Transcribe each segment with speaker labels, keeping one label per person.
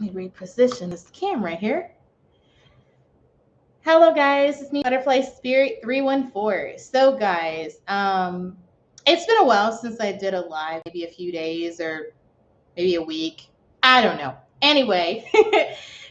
Speaker 1: me reposition this camera here. Hello guys, it's me Butterfly Spirit 314. So guys, it's been a while since I did a live, maybe a few days or maybe a week. I don't know. Anyway,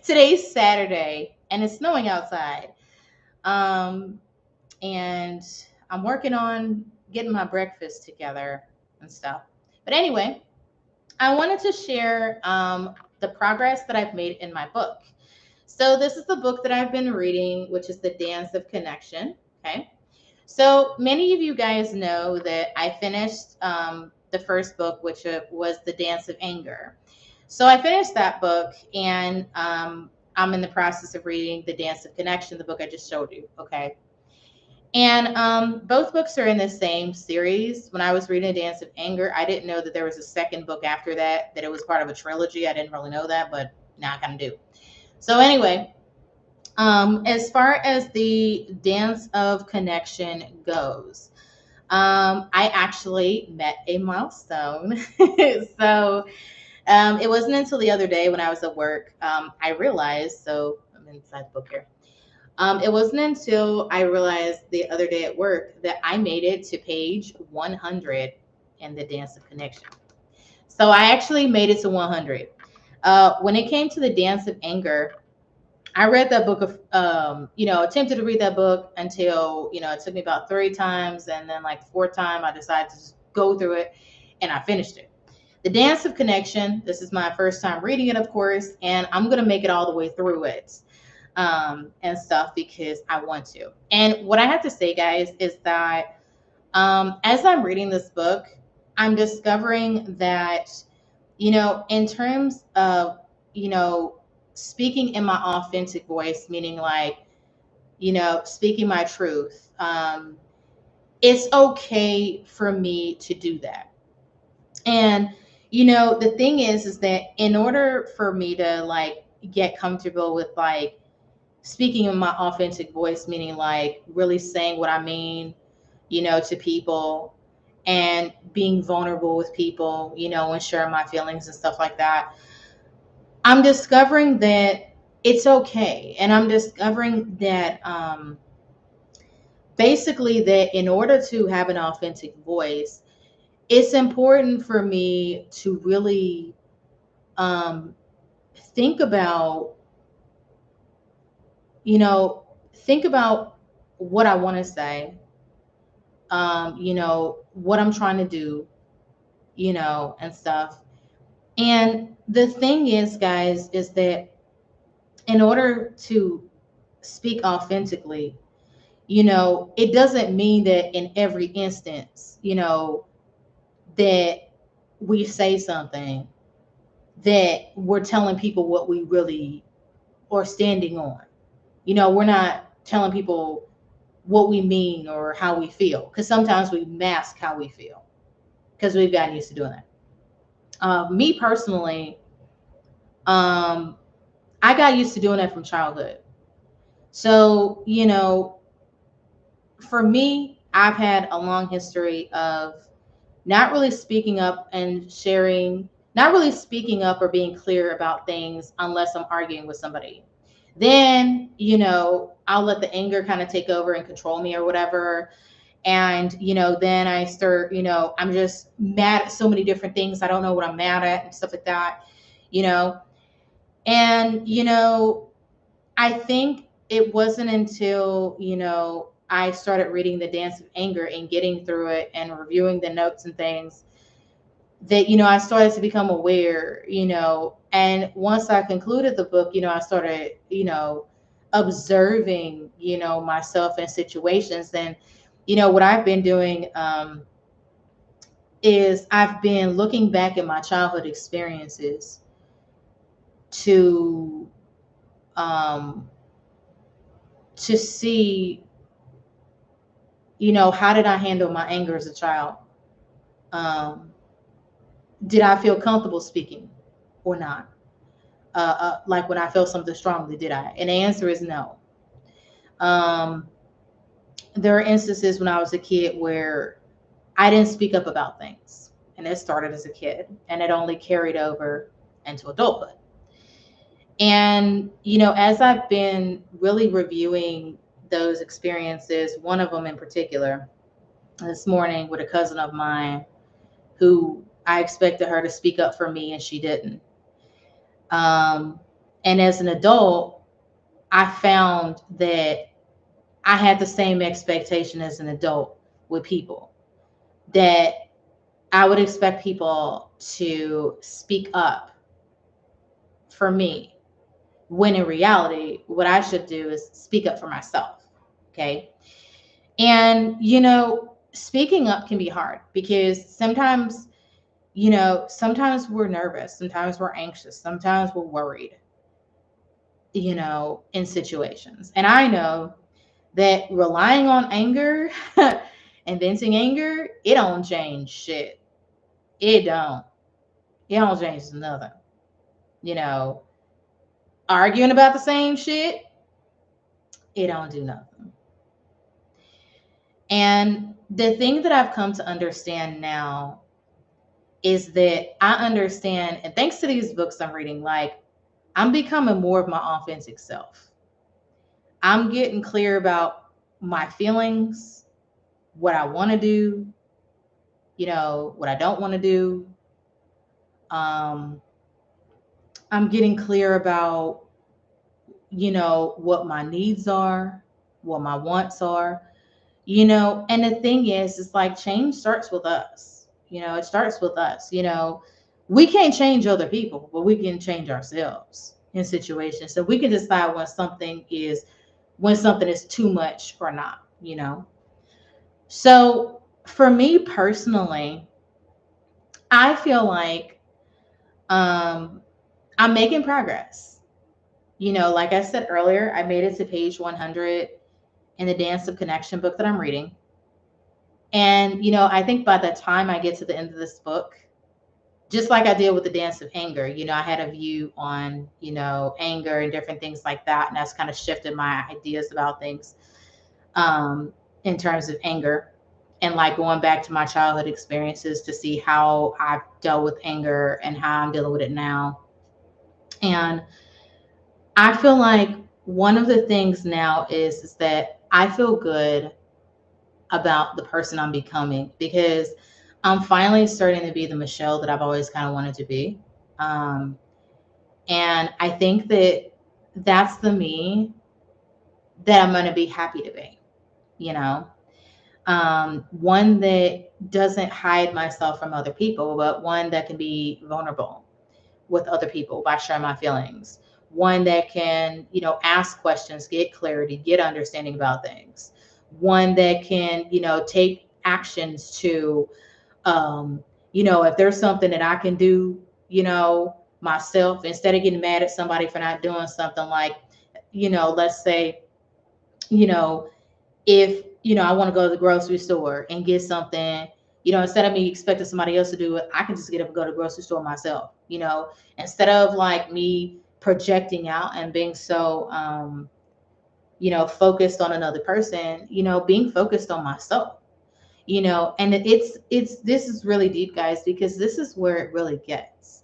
Speaker 1: today's Saturday and it's snowing outside. Um, and I'm working on getting my breakfast together and stuff. But anyway, I wanted to share the progress that I've made in my book. So this is the book that I've been reading, which is The Dance of Connection. Okay. So many of you guys know that I finished the first book, which was The Dance of Anger. So I finished that book, and I'm in the process of reading The Dance of Connection, the book I just showed you. Okay. And both books are in the same series. When I was reading Dance of Anger, I didn't know that there was a second book after that, that it was part of a trilogy. I didn't really know that, but now I kind of do. So anyway, as far as the Dance of Connection goes, I actually met a milestone. So it wasn't until the other day when I was at work, I realized, so I'm inside the book here. It wasn't until I realized the other day at work that I made it to page 100 in the Dance of Connection. So I actually made it to 100. When it came to the Dance of Anger, I read that book attempted to read that book until, it took me about 3 times. And then like 4th time, I decided to just go through it and I finished it. The Dance of Connection, this is my first time reading it, of course, and I'm going to make it all the way through it and stuff because I want to. And what I have to say, guys, is that as I'm reading this book, I'm discovering that, in terms of, speaking in my authentic voice, meaning like, speaking my truth, it's okay for me to do that. And, the thing is that in order for me to like get comfortable with like speaking in my authentic voice, meaning like really saying what I mean, to people and being vulnerable with people, and sharing my feelings and stuff like that. I'm discovering that it's okay. And I'm discovering that basically that in order to have an authentic voice, it's important for me to really um, think about, you know, think about what I want to say, what I'm trying to do, and stuff. And the thing is, guys, is that in order to speak authentically, it doesn't mean that in every instance, that we say something that we're telling people what we really are standing on. We're not telling people what we mean or how we feel, because sometimes we mask how we feel because we've gotten used to doing that. Me personally, I got used to doing that from childhood. So, for me, I've had a long history of not really speaking up and sharing, not really speaking up or being clear about things unless I'm arguing with somebody. Then, I'll let the anger kind of take over and control me or whatever. And, then I start, I'm just mad at so many different things. I don't know what I'm mad at and stuff like that, you know. And, I think it wasn't until, I started reading The Dance of Anger and getting through it and reviewing the notes and things that, I started to become aware, and once I concluded the book, I started, observing, myself in situations. Then, what I've been doing is I've been looking back at my childhood experiences to um, to see, how did I handle my anger as a child? Um, did I feel comfortable speaking or not? Like when I felt something strongly, did I? And the answer is no. Um, there are instances when I was a kid where I didn't speak up about things, and it started as a kid, and it only carried over into adulthood. And, as I've been really reviewing those experiences, one of them in particular, this morning with a cousin of mine who I expected her to speak up for me and she didn't. Um, and as an adult, I found that I had the same expectation as an adult with people, that I would expect people to speak up for me, when in reality, what I should do is speak up for myself. Okay. And, speaking up can be hard because sometimes we're nervous, sometimes we're anxious, sometimes we're worried, in situations. And I know that relying on anger and venting anger, it don't change shit. It don't. It don't change nothing. You know, arguing about the same shit, it don't do nothing. And the thing that I've come to understand now is that I understand, and thanks to these books I'm reading, like I'm becoming more of my authentic self. I'm getting clear about my feelings, what I want to do, what I don't want to do. Um, I'm getting clear about, what my needs are, what my wants are, and the thing is, it's like change starts with us. It starts with us. We can't change other people, but we can change ourselves in situations. So we can decide when something is too much or not. So for me personally, I feel like um, I'm making progress. Like I said earlier, I made it to page 100 in the Dance of Connection book that I'm reading. And, I think by the time I get to the end of this book, just like I did with the Dance of Anger, I had a view on, anger and different things like that. And that's kind of shifted my ideas about things um, in terms of anger. And like going back to my childhood experiences to see how I've dealt with anger and how I'm dealing with it now. And I feel like one of the things now is that I feel good about the person I'm becoming because I'm finally starting to be the Michelle that I've always kind of wanted to be. Um, and I think that that's the me that I'm going to be happy to be, you know, one that doesn't hide myself from other people, but one that can be vulnerable with other people by sharing my feelings. One that can, ask questions, get clarity, get understanding about things. One that can, take actions to, if there's something that I can do, myself, instead of getting mad at somebody for not doing something, like, let's say, you know, if, I want to go to the grocery store and get something, instead of me expecting somebody else to do it, I can just get up and go to the grocery store myself, instead of like me projecting out and being so, focused on another person, being focused on myself, and this is really deep, guys, because this is where it really gets,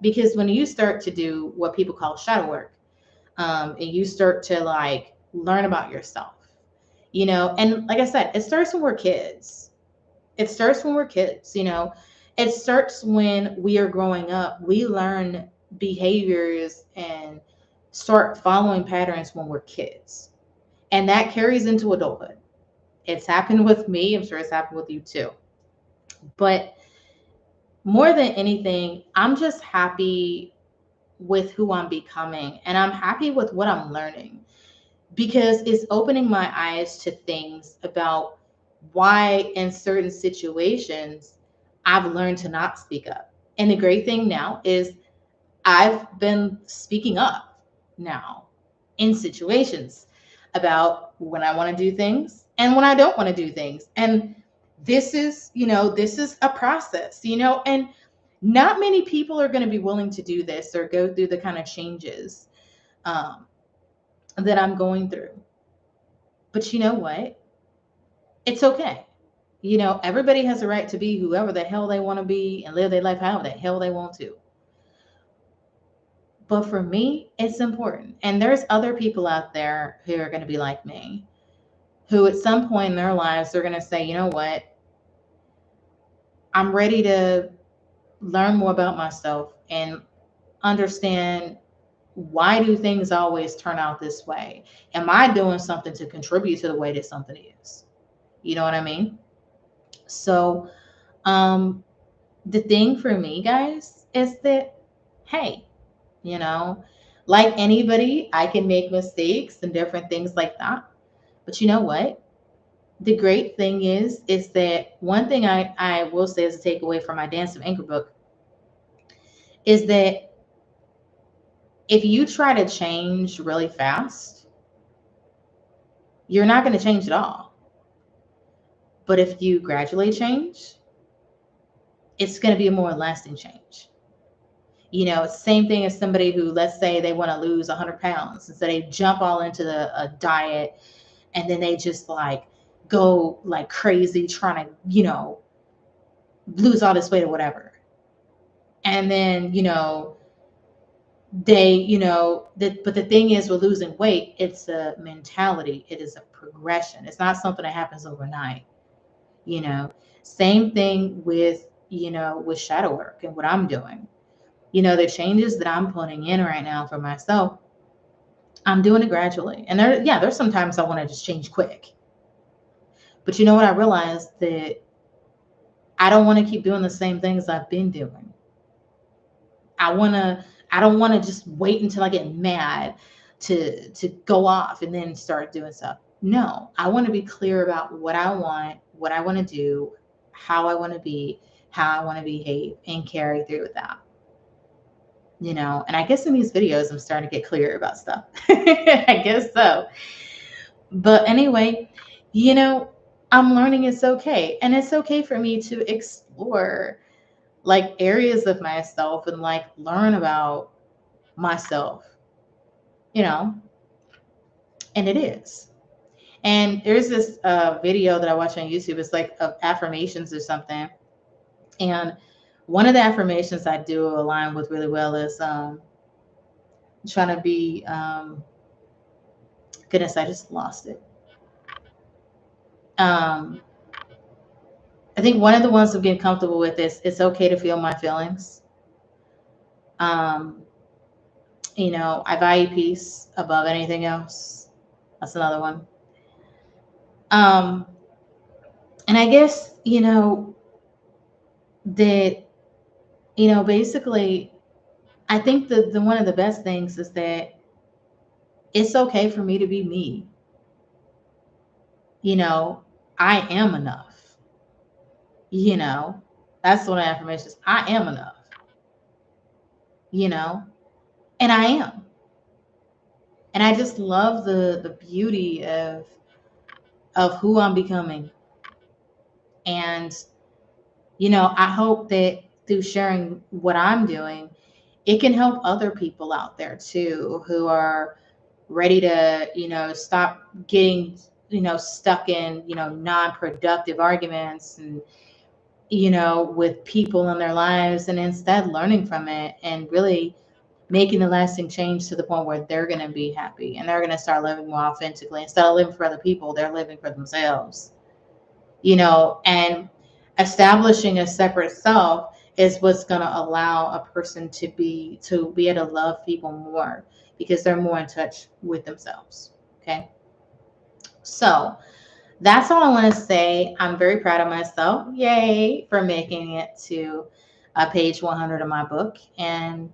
Speaker 1: because when you start to do what people call shadow work, and you start to like learn about yourself, and like I said, it starts when we're kids. It starts when we're kids, it starts when we are growing up. We learn behaviors and start following patterns when we're kids, and that carries into adulthood. It's happened with me. I'm sure it's happened with you too. But more than anything, I'm just happy with who I'm becoming, and I'm happy with what I'm learning, because it's opening my eyes to things about why in certain situations I've learned to not speak up. And the great thing now is I've been speaking up now in situations about when I want to do things and when I don't want to do things. And this is a process, and not many people are going to be willing to do this or go through the kind of changes um, that I'm going through. But you know what? It's okay. Everybody has a right to be whoever the hell they want to be and live their life however the hell they want to. But for me, it's important. And there's other people out there who are going to be like me, who at some point in their lives, they're going to say, you know what? I'm ready to learn more about myself and understand, why do things always turn out this way? Am I doing something to contribute to the way that something is? You know what I mean? So, um, the thing for me, guys, is that, hey, you know, like anybody, I can make mistakes and different things like that. But you know what? The great thing is that one thing I will say as a takeaway from my Dance of Anger book is that if you try to change really fast, you're not going to change at all. But if you gradually change, it's going to be a more lasting change. You know, it's the same thing as somebody who, let's say they want to lose 100 pounds. And so they jump all into a diet, and then they just like go like crazy trying to, lose all this weight or whatever. And then, but the thing is with losing weight, it's a mentality. It is a progression. It's not something that happens overnight. you know Same thing with shadow work and what I'm doing. The changes that I'm putting in right now for myself, I'm doing it gradually. And there's sometimes I want to just change quick. But you know what? I realized that I don't want to keep doing the same things I've been doing. I don't want to just wait until I get mad to go off and then start doing stuff. No, I want to be clear about what I want to do, how I want to be, how I want to behave, and carry through with that. And I guess in these videos, I'm starting to get clear about stuff. I guess so. But anyway, you know, I'm learning it's okay. And it's okay for me to explore like areas of myself and like learn about myself, you know, and it is. And there's this video that I watch on YouTube. It's like of affirmations or something. And one of the affirmations I do align with really well is trying to be, goodness, I just lost it. Um, I think one of the ones I'm getting comfortable with is it's okay to feel my feelings. Um, I value peace above anything else. That's another one. Um, and I guess, that, basically, I think the one of the best things is that it's okay for me to be me. I am enough. You know, that's one of the affirmations. I am enough. You know, and I am. And I just love the beauty of who I'm becoming. And I hope that through sharing what I'm doing, it can help other people out there too who are ready to, stop getting, stuck in, non-productive arguments and, with people in their lives, and instead learning from it and really making a lasting change to the point where they're going to be happy and they're going to start living more authentically. Instead of living for other people, they're living for themselves, and establishing a separate self is what's going to allow a person to be able to love people more because they're more in touch with themselves. Okay. So that's all I want to say. I'm very proud of myself. Yay for making it to page 100 of my book. And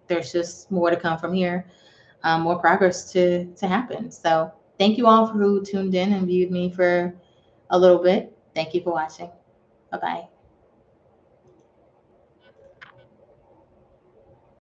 Speaker 1: there's just more to come from here, more progress to happen. So thank you all for who tuned in and viewed me for a little bit. Thank you for watching. Bye-bye.